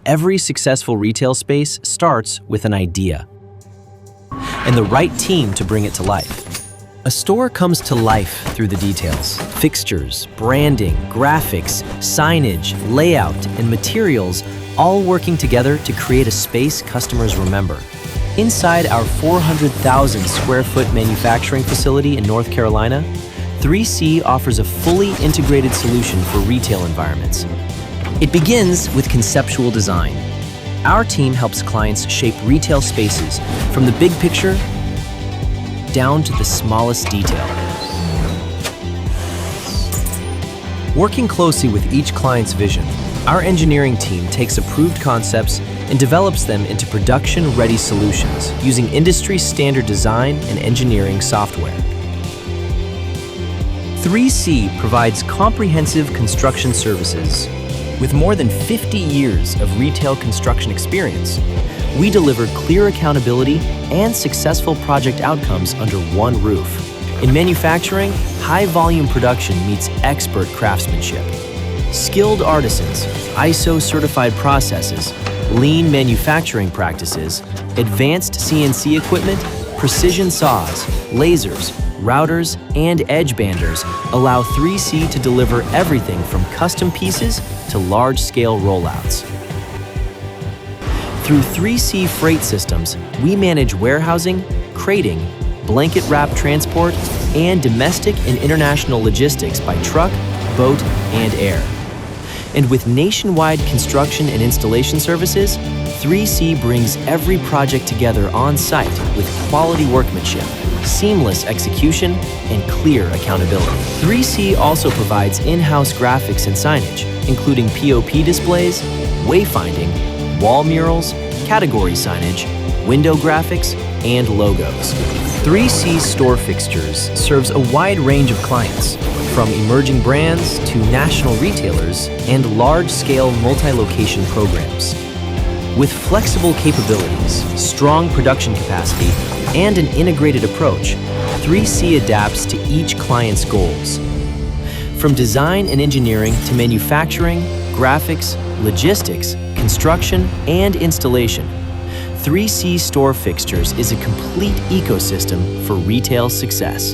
Every successful retail space starts with an idea and the right team to bring it to life. A store comes to life through the details. Fixtures, branding, graphics, signage, layout, and materials all working together to create a space customers remember. Inside our 400,000 square foot manufacturing facility in North Carolina, 3C offers a fully integrated solution for retail environments. It begins with conceptual design. Our team helps clients shape retail spaces from the big picture down to the smallest detail. Working closely with each client's vision, our engineering team takes approved concepts and develops them into production-ready solutions using industry-standard design and engineering software. 3C provides comprehensive construction services. With more than 50 years of retail construction experience, we deliver clear accountability and successful project outcomes under one roof. In manufacturing, high-volume production meets expert craftsmanship. Skilled artisans, ISO-certified processes, lean manufacturing practices, advanced CNC equipment, precision saws, lasers, routers, and edge banders allow 3C to deliver everything from custom pieces to large-scale rollouts. Through 3C Freight Systems, we manage warehousing, crating, blanket wrap transport, and domestic and international logistics by truck, boat, and air. And with nationwide construction and installation services, 3C brings every project together on-site with quality workmanship, seamless execution, and clear accountability. 3C also provides in-house graphics and signage, including POP displays, wayfinding, wall murals, category signage, window graphics, and logos. 3C Store Fixtures serves a wide range of clients, from emerging brands to national retailers and large-scale multi-location programs. With flexible capabilities, strong production capacity, and an integrated approach, 3C adapts to each client's goals. From design and engineering to manufacturing, graphics, logistics, construction, and installation, 3C Store Fixtures is a complete ecosystem for retail success.